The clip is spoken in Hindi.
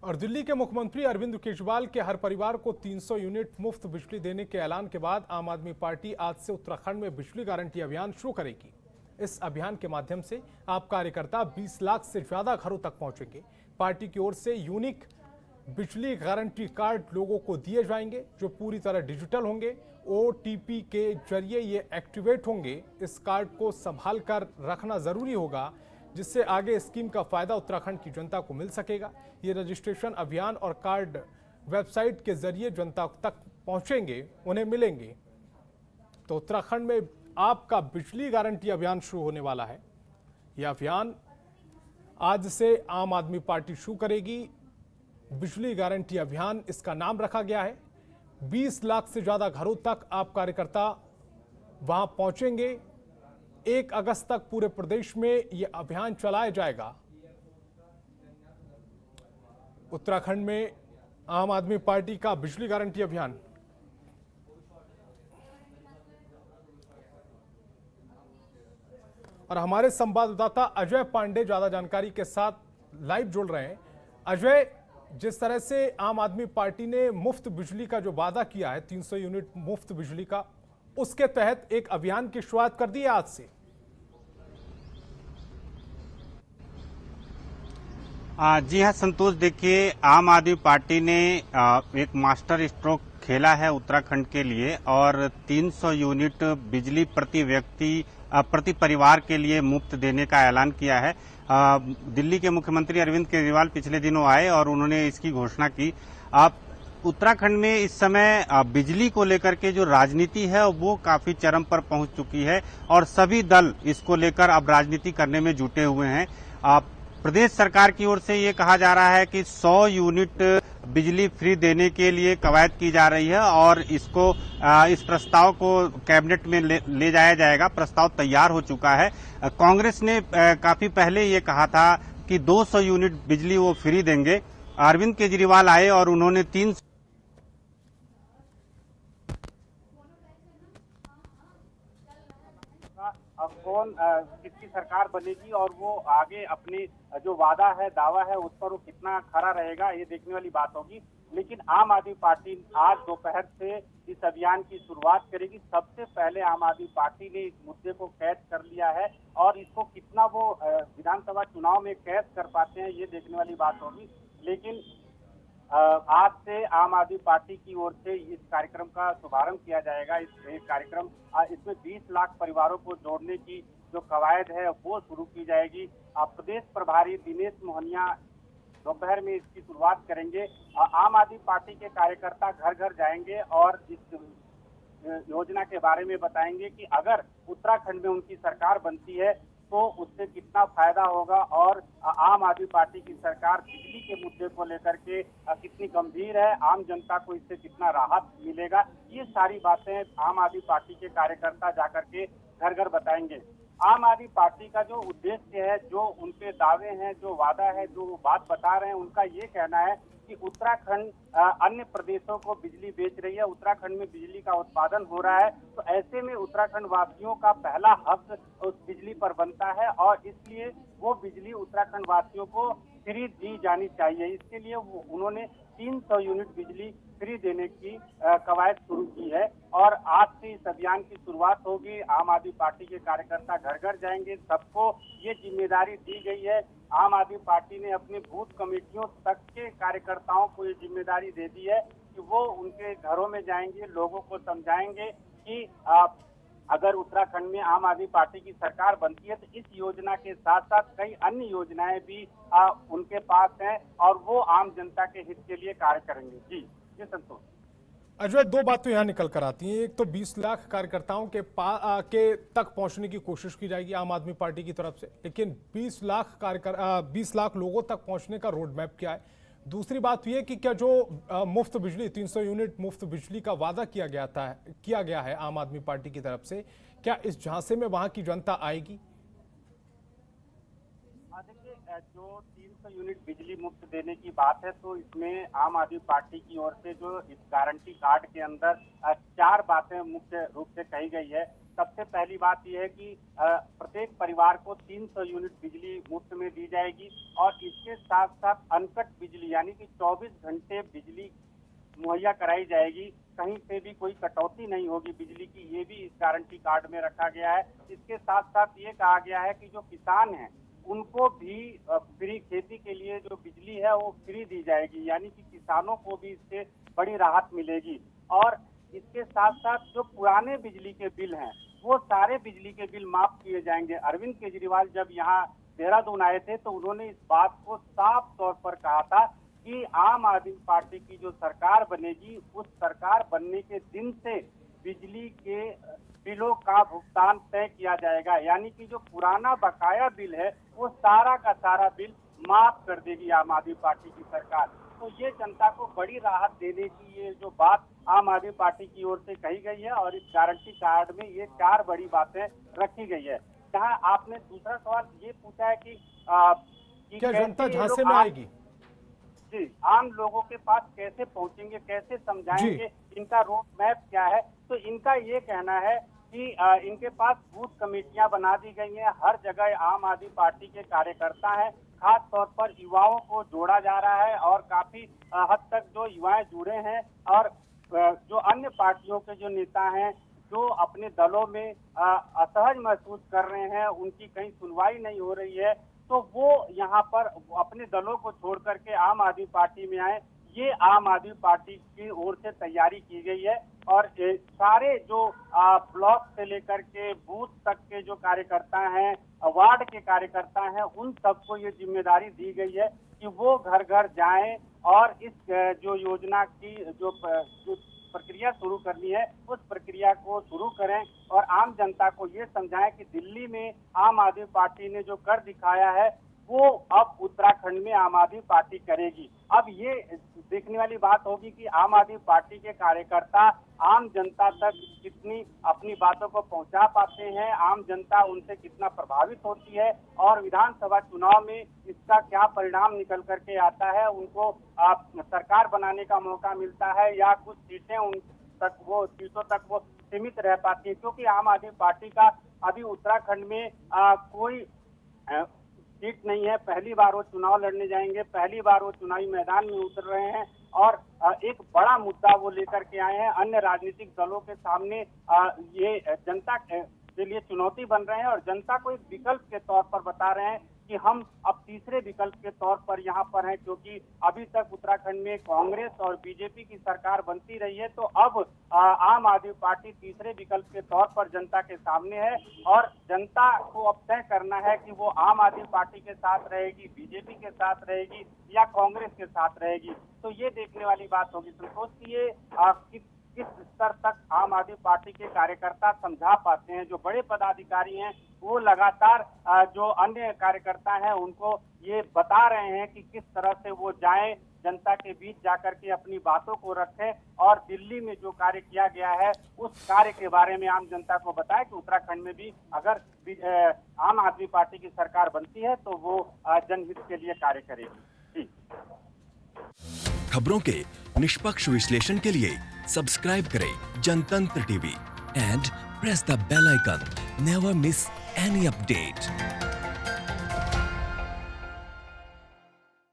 और दिल्ली के मुख्यमंत्री अरविंद केजरीवाल के हर परिवार को 300 यूनिट मुफ्त बिजली देने के ऐलान के बाद आम आदमी पार्टी आज से उत्तराखंड में बिजली गारंटी अभियान शुरू करेगी। इस अभियान के माध्यम से आप कार्यकर्ता 20 लाख से ज्यादा घरों तक पहुंचेंगे। पार्टी की ओर से यूनिक बिजली गारंटी कार्ड लोगों को दिए जाएंगे जो पूरी तरह डिजिटल होंगे। OTP के जरिए ये एक्टिवेट होंगे। इस कार्ड को संभाल कर रखना जरूरी होगा जिससे आगे स्कीम का फायदा उत्तराखंड की जनता को मिल सकेगा। ये रजिस्ट्रेशन अभियान और कार्ड वेबसाइट के जरिए जनता तक पहुंचेंगे, उन्हें मिलेंगे। तो उत्तराखंड में आपका बिजली गारंटी अभियान शुरू होने वाला है। यह अभियान आज से आम आदमी पार्टी शुरू करेगी। बिजली गारंटी अभियान इसका नाम रखा गया है। 20 लाख से ज्यादा घरों तक आप कार्यकर्ता वहां पहुंचेंगे। 1 अगस्त तक पूरे प्रदेश में यह अभियान चलाया जाएगा। उत्तराखंड में आम आदमी पार्टी का बिजली गारंटी अभियान। और हमारे संवाददाता अजय पांडे ज्यादा जानकारी के साथ लाइव जुड़ रहे हैं। अजय, जिस तरह से आम आदमी पार्टी ने मुफ्त बिजली का जो वादा किया है 300 यूनिट मुफ्त बिजली का, उसके तहत एक अभियान की शुरुआत कर दी है आज से। जी हाँ संतोष, देखिए आम आदमी पार्टी ने एक मास्टर स्ट्रोक खेला है उत्तराखंड के लिए और 300 यूनिट बिजली प्रति व्यक्ति प्रति परिवार के लिए मुफ्त देने का ऐलान किया है। दिल्ली के मुख्यमंत्री अरविंद केजरीवाल पिछले दिनों आए और उन्होंने इसकी घोषणा की। उत्तराखंड में इस समय बिजली को लेकर के जो राजनीति है वो काफी चरम पर पहुंच चुकी है और सभी दल इसको लेकर अब राजनीति करने में जुटे हुए हैं। प्रदेश सरकार की ओर से ये कहा जा रहा है कि 100 यूनिट बिजली फ्री देने के लिए कवायद की जा रही है और इसको इस प्रस्ताव को कैबिनेट में ले जाया जाएगा। प्रस्ताव तैयार हो चुका है। कांग्रेस ने काफी पहले ये कहा था कि 200 यूनिट बिजली वो फ्री देंगे। अरविंद केजरीवाल आए और उन्होंने 300 अब कौन किसकी सरकार बनेगी और वो आगे अपनी जो वादा है, दावा है, उस पर वो कितना खरा रहेगा, ये देखने वाली बात होगी। लेकिन आम आदमी पार्टी आज दोपहर से इस अभियान की शुरुआत करेगी। सबसे पहले आम आदमी पार्टी ने इस मुद्दे को कैच कर लिया है और इसको कितना वो विधानसभा चुनाव में कैच कर पाते हैं, ये देखने वाली बात होगी। लेकिन आज से आम आदमी पार्टी की ओर से इस कार्यक्रम का शुभारंभ किया जाएगा। इस कार्यक्रम इसमें 20 लाख परिवारों को जोड़ने की जो कवायद है वो शुरू की जाएगी। प्रदेश प्रभारी दिनेश मोहनिया दोपहर में इसकी शुरुआत करेंगे। आम आदमी पार्टी के कार्यकर्ता घर घर जाएंगे और इस योजना के बारे में बताएंगे कि अगर उत्तराखंड में उनकी सरकार बनती है तो उससे कितना फायदा होगा और आम आदमी पार्टी की सरकार बिजली के मुद्दे को लेकर के कितनी गंभीर है, आम जनता को इससे कितना राहत मिलेगा, ये सारी बातें आम आदमी पार्टी के कार्यकर्ता जाकर के घर घर बताएंगे। आम आदमी पार्टी का जो उद्देश्य है, जो उनके दावे हैं, जो वादा है, जो वो बात बता रहे हैं, उनका ये कहना है कि उत्तराखंड अन्य प्रदेशों को बिजली बेच रही है, उत्तराखंड में बिजली का उत्पादन हो रहा है, तो ऐसे में उत्तराखंड वासियों का पहला हक उस बिजली पर बनता है और इसलिए वो बिजली उत्तराखंड वासियों को फ्री दी जानी चाहिए। इसके लिए उन्होंने 300 यूनिट बिजली फ्री देने की कवायद शुरू की है और आज से इस अभियान की शुरुआत होगी। आम आदमी पार्टी के कार्यकर्ता घर घर जाएंगे, सबको ये जिम्मेदारी दी गई है। आम आदमी पार्टी ने अपने बूथ कमेटियों तक के कार्यकर्ताओं को ये जिम्मेदारी दे दी है कि वो उनके घरों में जाएंगे, लोगों को समझाएंगे कि अगर उत्तराखंड में आम आदमी पार्टी की सरकार बनती है तो इस योजना के साथ साथ कई अन्य योजनाएं भी उनके पास हैं और वो आम जनता के हित के लिए कार्य करेंगे। जी संतोष। अजय, 2 बात तो यहाँ निकल कर आती हैं। एक तो 20 लाख कार्यकर्ताओं के तक पहुंचने की कोशिश की जाएगी आम आदमी पार्टी की तरफ से, लेकिन 20 लाख लोगों तक पहुंचने का रोड मैप क्या है? दूसरी बात यह कि क्या जो मुफ्त बिजली 300 यूनिट मुफ्त बिजली का वादा किया गया है आम आदमी पार्टी की तरफ से, क्या इस झांसे में वहां की जनता आएगी? देखिए, जो 300 यूनिट बिजली मुफ्त देने की बात है तो इसमें आम आदमी पार्टी की ओर से जो इस गारंटी कार्ड के अंदर 4 बातें मुख्य रूप से कही गई है। सबसे पहली बात यह है कि प्रत्येक परिवार को 300 यूनिट बिजली मुफ्त में दी जाएगी और इसके साथ साथ अनकट बिजली यानी कि 24 घंटे बिजली मुहैया कराई जाएगी। कहीं से भी कोई कटौती नहीं होगी बिजली की, ये भी इस गारंटी कार्ड में रखा गया है। इसके साथ साथ ये कहा गया है कि जो किसान हैं उनको भी फ्री, खेती के लिए जो बिजली है वो फ्री दी जाएगी, यानी कि किसानों को भी इससे बड़ी राहत मिलेगी। और इसके साथ साथ जो पुराने बिजली के बिल हैं वो सारे बिजली के बिल माफ किए जाएंगे। अरविंद केजरीवाल जब यहाँ देहरादून आए थे तो उन्होंने इस बात को साफ तौर पर कहा था कि आम आदमी पार्टी की जो सरकार बनेगी उस सरकार बनने के दिन से बिजली के बिलों का भुगतान तय किया जाएगा, यानी कि जो पुराना बकाया बिल है वो सारा का सारा बिल माफ कर देगी आम आदमी पार्टी की सरकार। तो ये जनता को बड़ी राहत देने की ये जो बात आम आदमी पार्टी की ओर से कही गई है और इस गारंटी कार्ड में ये 4 बड़ी बातें रखी गई है। जहाँ आपने दूसरा सवाल ये पूछा है कि क्या जनता झांसे में आएगी? जी, आम लोगों के पास कैसे पहुंचेंगे, कैसे समझाएंगे, इनका रोड मैप क्या है? तो इनका ये कहना है कि इनके पास बूथ कमेटियां बना दी गई हैं, हर जगह आम आदमी पार्टी के कार्यकर्ता हैं, खास तौर पर युवाओं को जोड़ा जा रहा है और काफी हद तक जो युवाएं जुड़े हैं और जो अन्य पार्टियों के जो नेता हैं जो अपने दलों में असहज महसूस कर रहे हैं, उनकी कहीं सुनवाई नहीं हो रही है, तो वो यहाँ पर अपने दलों को छोड़ करके आम आदमी पार्टी में आए। ये आम आदमी पार्टी की ओर से तैयारी की गई है और सारे जो ब्लॉक से लेकर के बूथ तक के जो कार्यकर्ता हैं, वार्ड के कार्यकर्ता हैं, उन सबको ये जिम्मेदारी दी गई है कि वो घर घर जाएं और इस जो योजना की जो प्रक्रिया शुरू करनी है उस प्रक्रिया को शुरू करें और आम जनता को ये समझाएं कि दिल्ली में आम आदमी पार्टी ने जो कर दिखाया है वो अब उत्तराखंड में आम आदमी पार्टी करेगी। अब ये देखने वाली बात होगी कि आम आदमी पार्टी के कार्यकर्ता आम जनता तक कितनी अपनी बातों को पहुंचा पाते हैं, आम जनता उनसे कितना प्रभावित होती है और विधानसभा चुनाव में इसका क्या परिणाम निकल करके आता है, उनको सरकार बनाने का मौका मिलता है या कुछ सीटें उन तक वो सीटों तक वो सीमित रह पाती है। क्योंकि आम आदमी पार्टी का अभी उत्तराखंड में कोई सीट नहीं है, पहली बार वो चुनाव लड़ने जाएंगे, पहली बार वो चुनावी मैदान में उतर रहे हैं और एक बड़ा मुद्दा वो लेकर के आए हैं। अन्य राजनीतिक दलों के सामने ये जनता के लिए चुनौती बन रहे हैं और जनता को एक विकल्प के तौर पर बता रहे हैं कि हम अब तीसरे विकल्प के तौर पर यहाँ पर हैं, क्योंकि अभी तक उत्तराखंड में कांग्रेस और बीजेपी की सरकार बनती रही है। तो अब आम आदमी पार्टी तीसरे विकल्प के तौर पर जनता के सामने है और जनता को अब तय करना है कि वो आम आदमी पार्टी के साथ रहेगी, बीजेपी के साथ रहेगी या कांग्रेस के साथ रहेगी। तो ये देखने वाली बात होगी संतोष की ये किस स्तर तक आम आदमी पार्टी के कार्यकर्ता समझा पाते हैं। जो बड़े पदाधिकारी हैं वो लगातार जो अन्य कार्यकर्ता हैं उनको ये बता रहे हैं कि किस तरह से वो जाएं, जनता के बीच जाकर के अपनी बातों को रखें और दिल्ली में जो कार्य किया गया है उस कार्य के बारे में आम जनता को बताएं कि उत्तराखंड में भी अगर आम आदमी पार्टी की सरकार बनती है तो वो जनहित के लिए कार्य करेगी। जी। खबरों के निष्पक्ष विश्लेषण के लिए सब्सक्राइब करें Jantantra TV and press the bell icon. Never miss any update.